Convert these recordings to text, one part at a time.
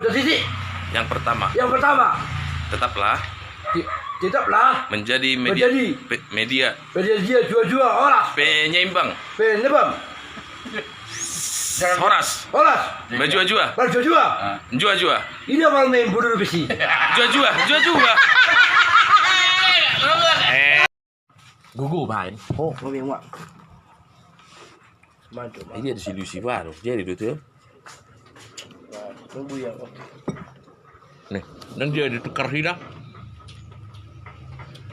Titik. Yang pertama, tetaplah Tetaplah menjadi Menjadi. media media jua-jua orang. penyeimbang, Penebam. horas, bajua-jua, Jua-jua. jua-jua, Ini apa main bodoh besi? jua-jua, jua-jua. Gugu bain. Oh, mau yang mak. Mantap. Ini ada si baru. Jadi itu. Tunggu ya. Nih, dan dia ditukar hilang.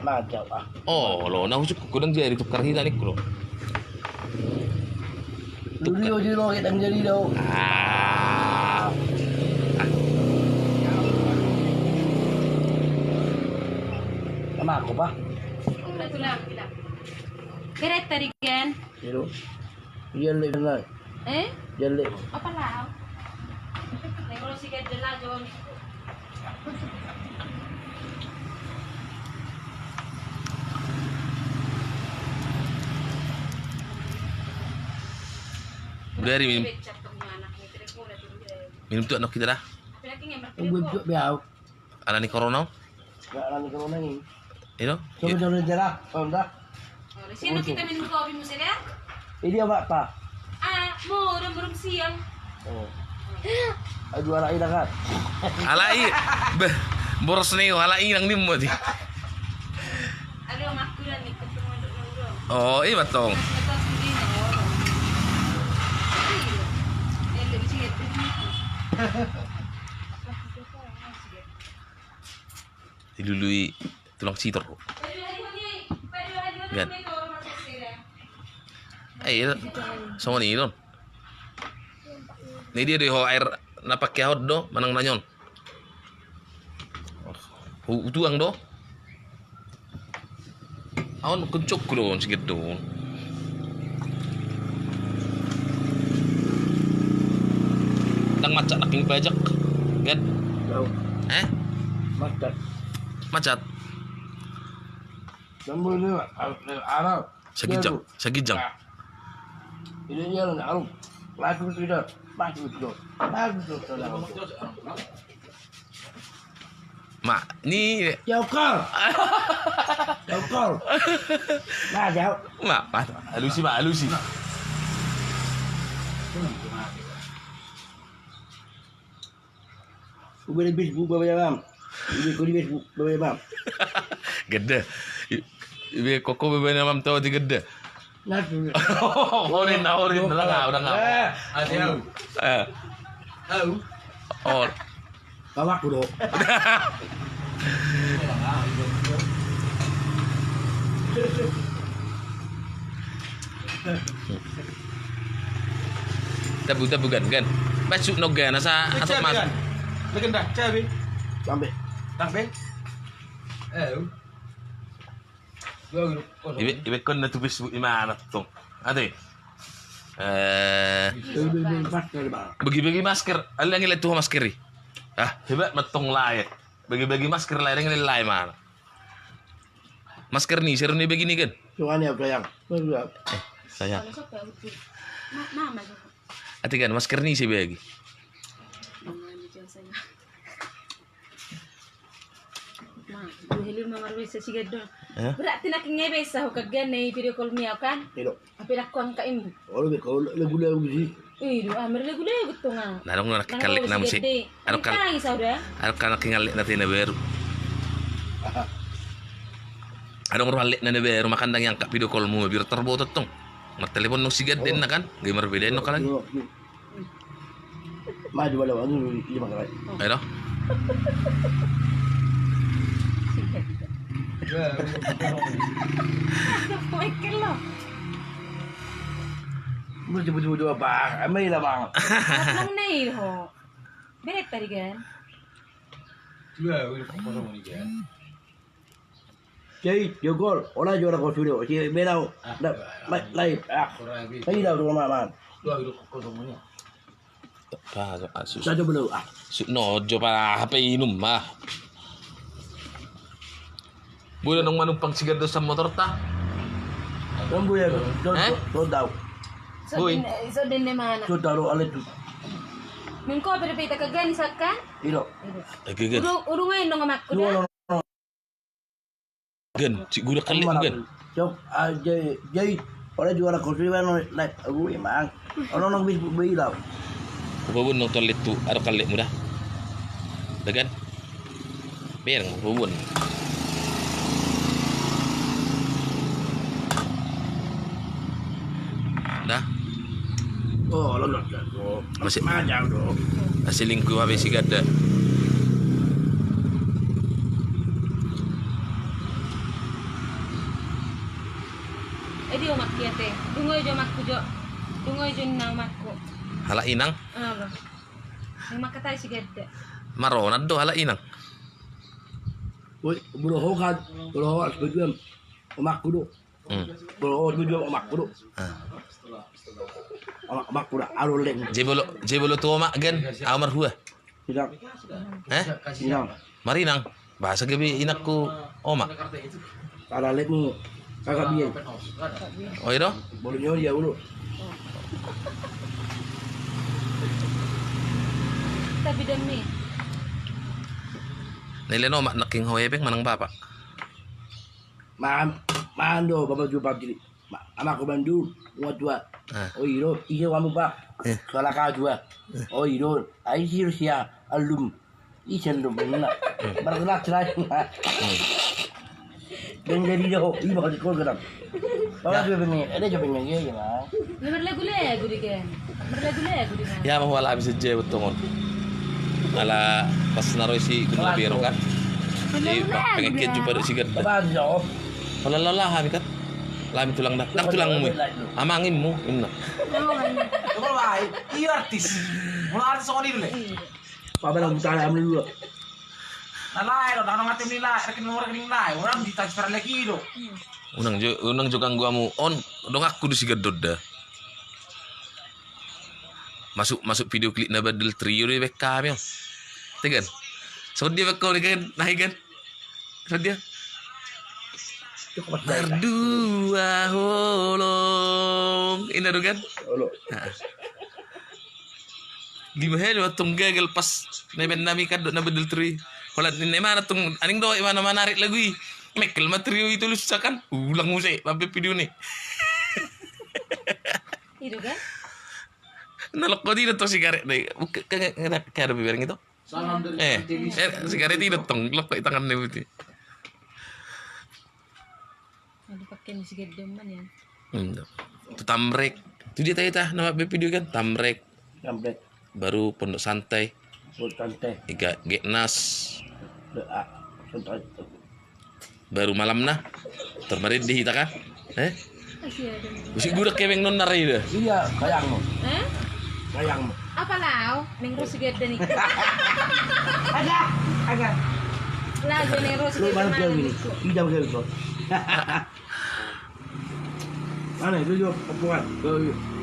Mantap ah. Oh, lo, nah usuk kudang dia ditukar hilang nih lo. Dulu di lo kita menjadi lo. Sama aku pak. Keret tadi kan? Itu. Dia lebih benar. Dia lebih. Apa lah? Nih kalau si keret lah John. Dari minum tuh anak kita dah. Tunggu juga biar. Alani corona. Gak lagi corona ini. Itu. Coba jalan. Oh, dah. Sino kita minum kopi mo sila? Ini apa pak? Murang siang. Oh. Aduh anak ini kan. Alai, boros nih, alai nang nimmo di. Ano ang makulan ni ketemu dulu. Oh, iya batong. Dilului tulang citor. Gan. Ay, sama ni don. Ni dia ho air napak yahod do manang nanyon. Utuang do. Aon kuncuk ko doon sige doon. Nang macak naking bajak. Gan. Tahu. Macet. Macat. Kamu ini Arab. Sagijang. Ini dia nak Arab. Lagu tidak. Lagu tidak. Mak, ni Jauh kau. Jauh kau. Nah jauh. mak, alusi. Ubah lebih ubah bam. Ini kau lebih ubah bam. Gede. Ibe koko bebe na mam tahu di gede. Nah. Orin udah enggak. Oh. Kawak dulu. Tabu gan. Masuk noga nasa asap mas. Legenda, cabe. Sampai. Ibe kon na tubis bu imana tong. Ate. Bagi-bagi masker. Ala yang tuh maskeri. Hebat matong layak. Bagi-bagi masker layak yang lain mana. Masker nih seru nih begini kan. Cuman ya sayang. Sayang. Mama. Ate kan masker nih sih bagi. Hello mama Ruisa sigado. Berarti nak ngebe sa ho kagane video call mi kan? Tidak. Api nak kuang ka imbu. Oh lebih kau lagu sih. Amir lagu gitu nga. Narong na nakikalik na mo si. Ano ka nakingalik natin na beru. Anong ralik na beru makandang yang kak video call mo biar terbotot tong. Magtelepon nung sigad din na kan. Gamer beda no ka lagi. Maju balik lagi 5 kali. Ayo. Buju apa? Amai lah bang. Lang nail ho. Beret tadi kan? Jadi jogol, orang juara kau sudah, si belau, lain, saya dah rumah man. Satu belum No, coba HP inum mah. Boleh nung manupang sigado sa motor ta? Rambu ya, don't daw. So din naman. So daw alit. Mungko berpita kagan isakan. Ilo. Lagi gan. Urung ngayon nung amakku Dua dah. orang. Gan, si gula kali gan. Cok jadi orang juara kursi mana naik aku emang orang bisa beli lah. Pabun nong toilet tu ada kali mudah. Dagan. Biar pabun. Dah. Oh lolos dah. Masih Macam tu. hasil lingku habis si gada. Di omak kia teh. Dungoy jo makku jo. Dungoy jo nang makku. Hala inang. Apa? Yang makatay si gada. Maronad do hala inang. Woi, buruhokan setujuan omak kudu. Setujuan omak kudu. Omak kudu alur leng. Jebolo tu mak gan amar hua. Tidak. Tidak. Marinang. Bahasa gabi inakku oma. Ada lek ni kakak biar. Oh itu? Boleh nyonya dulu. Tapi demi. Nilai no mak naking hoyebeng manang bapak. Mando bapak jumpa diri. Anak ko bandu, tua. Oh iro, iya kamu pak. Salah kajua. Oh iro, ai siya alum. Isen dum benar. Bergerak cerai. Dan jadi jauh, ibu di kol gedam. Bapak juga pengen, ada juga pengen gitu ya. Berlagu-lagu di kan. Berlagu-lagu di kan. Ya mau wala habis je betongon. Ala pas naruh si gula biru kan. Jadi pengen jumpa si gada. Bapak jauh. Kalau lelah habis kan. Lami tulang dah. Nak tulangmu. Amangimmu imna. Kamu lain, iya artis. Mulai artis soal ini dulu. Bapak nak buta alam dulu. Nah lain, orang ngatim nilai, rekening nilai, orang ditransfer lagi do. Unang juga gua mu on dong aku di si gadot dah. Masuk video klip na badal trio di BK yo. Tegan. So dia BK ni kan naik kan. So dia berdua holong. Ini ada kan? Gimana waktu gagal pas neben nami kadot na badal trio. Kalau ini mana tung aning do mana narik lagi. Mekel material itu lu susah kan? Ulang musik sampai video nih. Itu kan? Nalok ko dito sigaret deh. Kaya ada bibir gitu. Sigaret tidak tong lok ko itangan nih buti. Ada pakai ni sigaret deman ya. Itu tamrek. Itu dia tanya nama video kan tamrek. Sampai Baru pondok santai. santai. Iga Geknas. Santai. Baru malam nah. Termarin di kita kan? Masih ada. Mesti gudeg keweng non nari dah. Iya, kayangmu. Eh? Kayangmu. Apa lau? Neng ro sigaret dan ikan. Agak. Lagu neng ro Lu sigaret mana mana kau ini? itu? Tidak kau itu. Mana itu juga perempuan.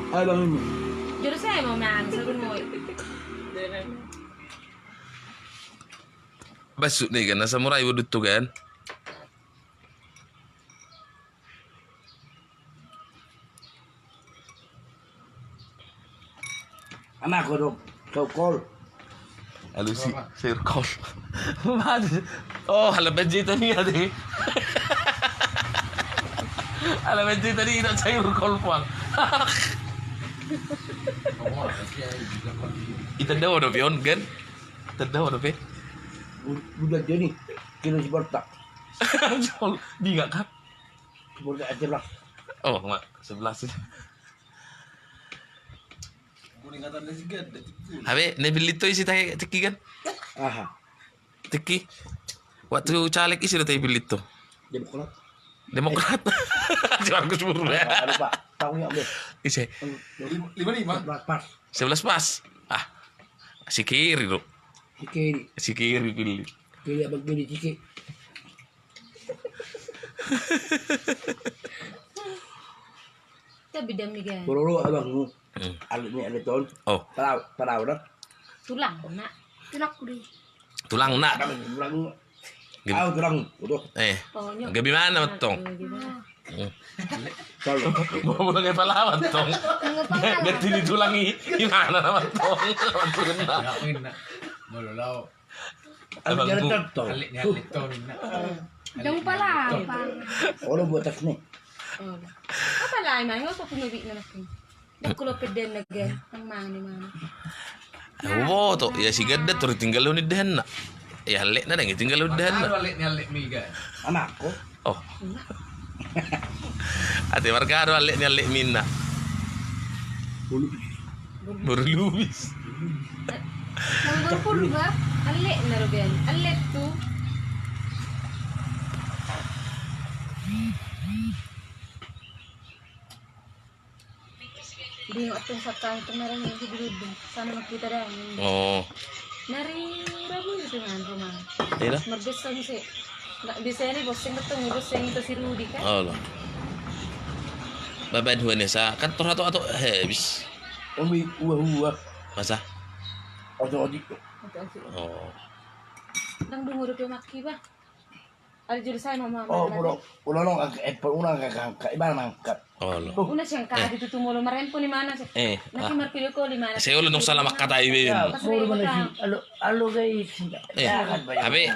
Ayo bang ini. Juru saya mau main seru mau. Basuk nih kan, nasa murai budut tuh kan. Anak ko kau call. Halo si circle. Oh, halo benji tadi ada. Halo benji tadi tidak circle puang. Itu dah udah pion kan? Tidak udah pe. Budak jadi kilo sebertak. Jol, di enggak kan? Sebertak aja lah. Oh, mak 11. Habe, nebil itu isi tayo tiki kan? Aha. Tiki. Waktu caleg isi tayo bil itu. Demokrat. Demokrat. Cuma aku sebut Ada Pak. Tahu ya, Be. Isi 55. Pas. 11 pas. Ah. Si kiri lo. Kiri. Si kiri pilih. Kiri abang kiri ciki. Tapi demi kan. Bororo abang. Alatnya ada tahun. Oh, Parau dah. Tulang nak. Tulang kudu. tulang nak. Tulang. Tulang. Tulang. Betul. Pokoknya. Gabi mana matong? Gimana? Kalau Mau kayak pahlawan tong. Ganti ditulangi. Gimana nama tong? Turun na. Yakin na. Malalaw. ano Abang jangan bu. contoh. Halik to na. Dong pala. Orang buat tas ni. Oh. Apa lain man? Nga ko punubi na natin. Nakulopid din na gen. Ang mga ni mga. Oh, to ya si ganda tur tinggal lu ni dan. Ya lek na nang tinggal lu dan. Halik ni halik miga. Anak ko. Oh. Ate markado alek ni alek minna. Bulu. Berlubis. Nang berpuluh ba? Alit na Ruben. Alit tu. Di atong sa tayo tumarang yung hidulod. Sana magkita dah. Oh. Nari rabu itu kan rumah. Ira. Marbesa si. Bisa ni boseng ketemu boseng itu si Rudi kan. Oh lo. Babad huan sa kantor atau habis. Umi uah. Masa? Ojo. Oh. Nang dungo ro maki ba? Ada juru saya mama. Oh, ulo nong unang kakak iba mangkat. Oh lo. Una siyang ka dito tumulo marempo ni mana siya. Naki marpilo ko lima na. Saya ulo nung salah makatai bin. Puro mana si alo guys. Abe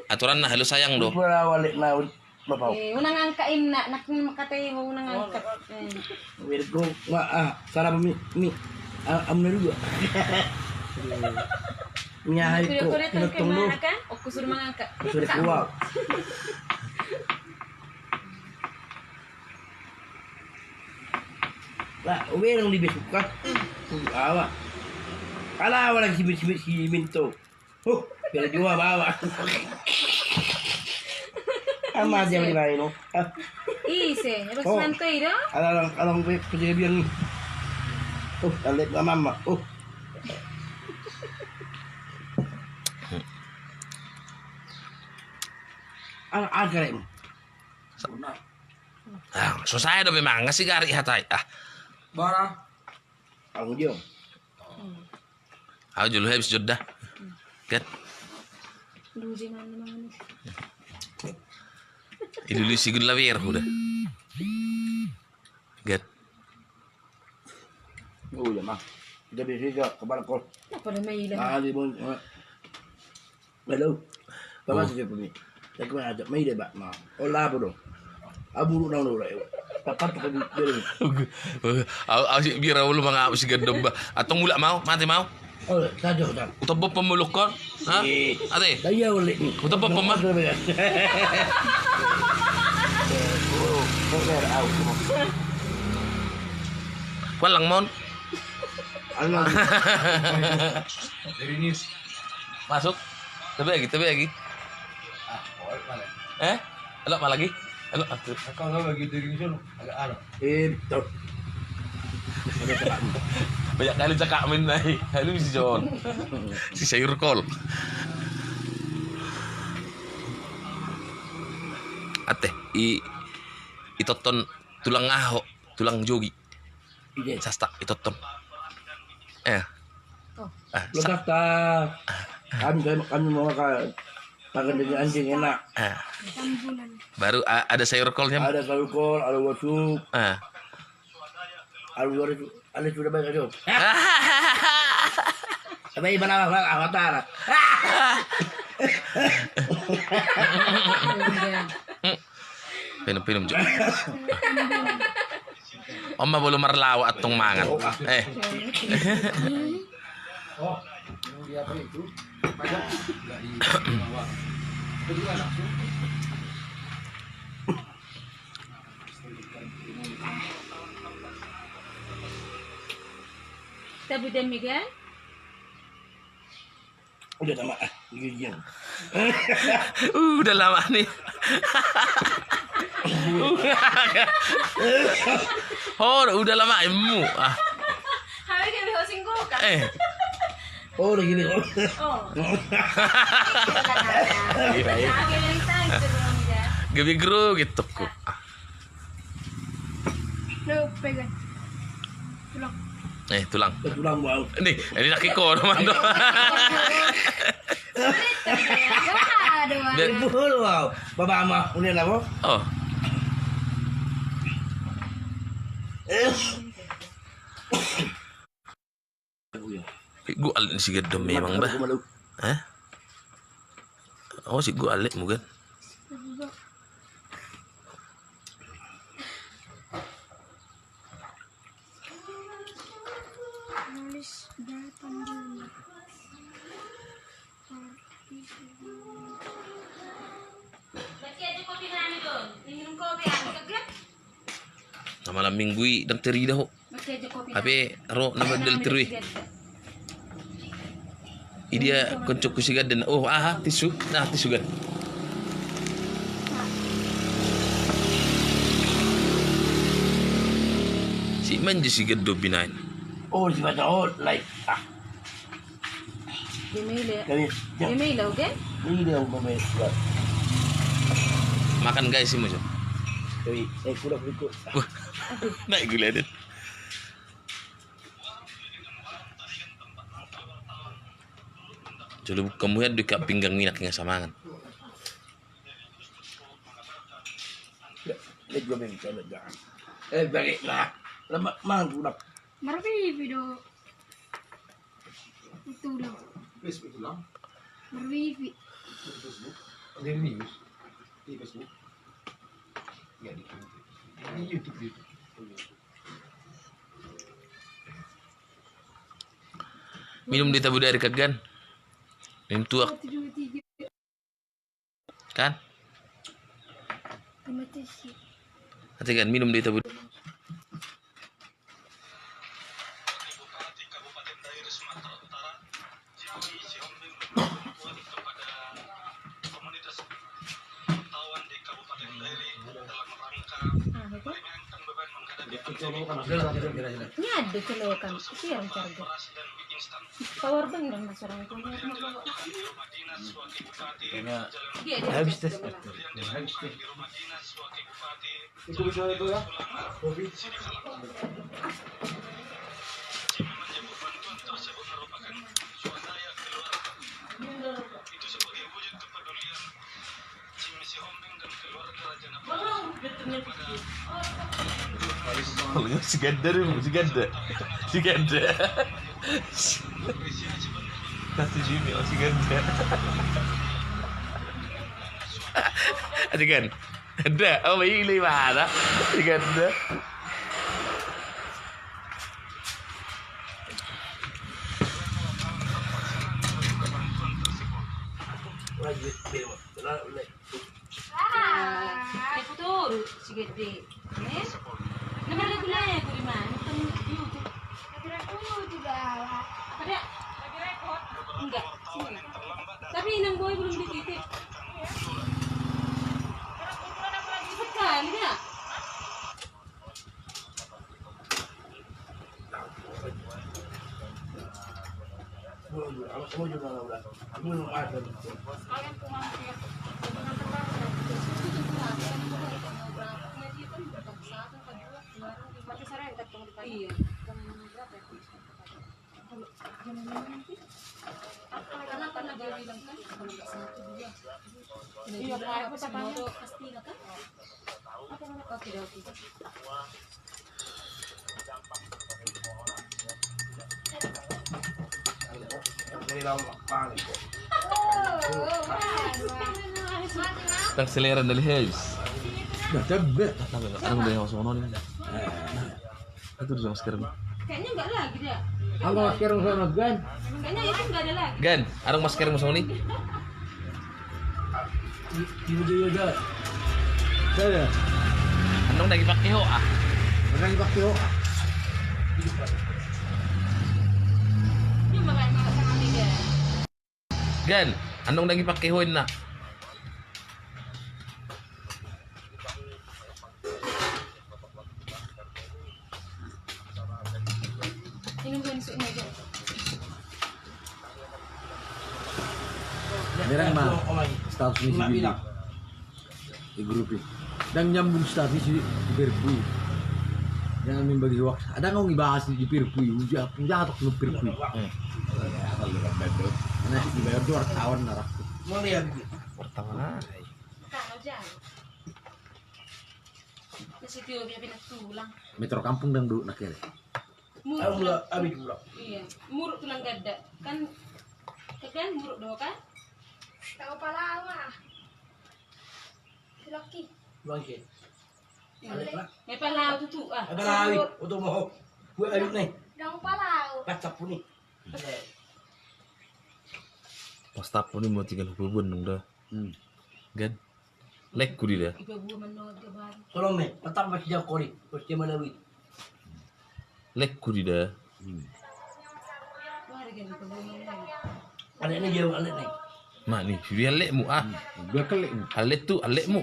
aturan na halos sayang do. Pura walik na bapaw. Unang angkain na nakin makatay mo unang angkat. Virgo sarap mi am na juga. Nyahay ko pinutong lo. Kan? O kusur mangangkat. Sudah keluar. Lah, uwi nang libis ka. Awa. Ala wala si minto. Oh, pero jua bawa. Ama dia di bayi no. Ise, habis santai dah. Alang kejadian ni. Oh, alit mama. Oh. Agak mo. Ah, susah do memang ngasih gari hatai. Ah, Bara. Ang diyo. aku julu habis jodoh. Kan? Luji mana mana. Iduli sigun lawer udah. Get. Oh, ya mah. Kita bisa ke balkon. Apa nama ilah? Ali mo. Hello. Baba sa pumi. Tako na aja may deba ma. Ola bro. Aburu na ulo. Papat ko dito. Aku sih biar lu mga si gandom ba. Atong mula mau, mati mau. Oh, sadyo ko. Utabo pamulok ko. Ha? Ate. Daya ulit ni. Utabo pa ma. Walang mon. Ano? Dari news. Masuk. Tabi lagi. Elok malah lagi. Elok. Kau nggak bagi dari news lo. Agak ano. Ito. Banyak kali cakap min naik. Lalu si John. Si sayur kol. Ate, itoton tulang ngaho, tulang jogi. Ide. Sasta itoton. Oh. Lukas ta. Kami mga pagandang anjing enak. Baru ada sayur kolnya. Ada kalkol, ada wasuk, ada sudah banyak tu. Abang ibu nama bang avatar. Pinum juga. Oma belum merlawa atong mangan. Oh, yang dia apa itu? Banyak nggak di bawah. Itu juga langsung. Tabu dan Miguel. Udah sama gigi. Udah lama nih. Oh, udah lama emu. Hari kan bisa singgung kan? Oh, udah gini. Oh. Iya. Gabi gro gitu ku. Lo pegang. Tulang. Tulang. Tulang bau. Ini laki ko naman do. Betul wow. Baba ama, unin ako. Oh. Gue alik si gedom memang bah. Hah? Oh si gue alik mungkin. Na malam minggu dan teri dah. Tapi ro nama del teri. Dia koncok kusigan dan oh tisu. Nah tisu kan. Si manja si geddo binain. Oh si baca like Email oke? Ini dia umumnya. Makan guys sih musuh. Tapi kurang berikut. Naik gula deh. Jadi kamu ya dekat pinggang minyak yang sama kan? Lihat gue minta jangan. Balik lah. Lama mang kurang. Marvi video itu ulang. Facebook ulang. Marvi. Facebook. Ada news di Facebook. Ya di YouTube. Minum di tabu dari kagan. Minum tuak kan? Hati kan minum di tabu. Ini ada celokan, itu yang carga. Power bank dan mas orang itu. Habis tes. Itu bisa itu ya. Kopi. Si ganda. Kasih Jimmy, si ganda. Ada kan? Ada. Oh, ini mana? Si ganda. Betul, si gede. Nama lagu lain aku di mana? YouTube. Ada? Lagi rekod? Enggak. Sini. Tapi inang boy belum dititip. Sekali enggak? Aku juga nggak udah. Aku belum ada. Iya. Karena dia bilang kan kalau nggak 1, 2. Iya, aku semua pasti kan? Oke. Dari lama paling kok. Tang selera dari Hayes. Dah tebet. Ano ba yung sono ni? Ito di masker. Kayaknya enggak lagi dah. Ang masker mo sa gan. Kayaknya itu enggak ada lagi. Gan, anong masker mo sono ni? Tiba dia dah. Saya. Anong nagipakiho ah? Orang pakai ho. Yung mga kaliga. Gan, anong nagipakihoin na? Inong ganso na dyan. Merang mah status ni si Billy. Di grup ini. Dan nyambung status si Perpui. Jangan min bagi hoax. Ada ngomong ibahas di Perpui. Uja atok no Perpui. Karena dibayar 2 tahun narak. Mau lihat. Pertama. Kano dyan. situ dia pindah tulang. Metro kampung dan dulu nak kere. Aku mula abis mula. Iya, muruk tulang gada. Kan muruk doh kan? Tahu pala mah. Laki. Bangkit. Eh palau tu ah. Ada lagi untuk mau. Gue ayut nih. Dang pala. Kacap pun nih. Pas tapo ni mau tinggal hubungan dong dah. Gan. Lek ku dia. Ibu gua menolak gabar. Tolong nih, tetap masih jauh kori. Pasti mana wit. Lek ku dia. Wah, ada ibu gua menolak. Anak ini jauh anak nih. Mak ni, dia lek mu ah. Dua kali. Alek tu alek mu.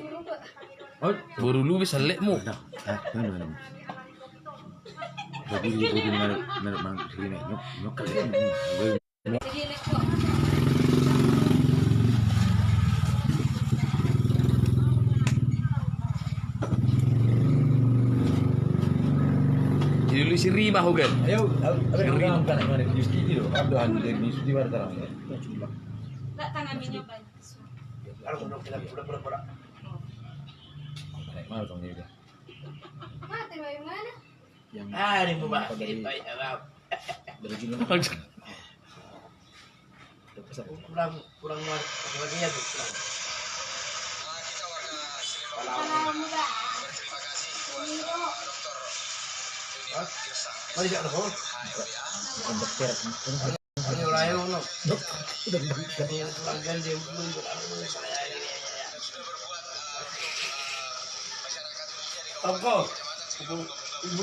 Oh, Baru lu bisa lek mu. dah. Mana. Jadi di mana bang sini nyok kali. Jadi lek kok. Jadi lu si Rima hogan. Ayo, abang kan mana justi itu. Abang dari justi baru terang. Tak tangan minyak banyak. Kalau udah kita pura-pura. Mau dong dia. Mati dari mana? Yang Ah, ini mbak. Baik, Arab. dari sini. Kurang luar. Lagi ya tuh. Pala muda. Mari jak dah. Dokter. Ini orang yang no. Udah bisa. Pelanggan dia belum Toko. Ibu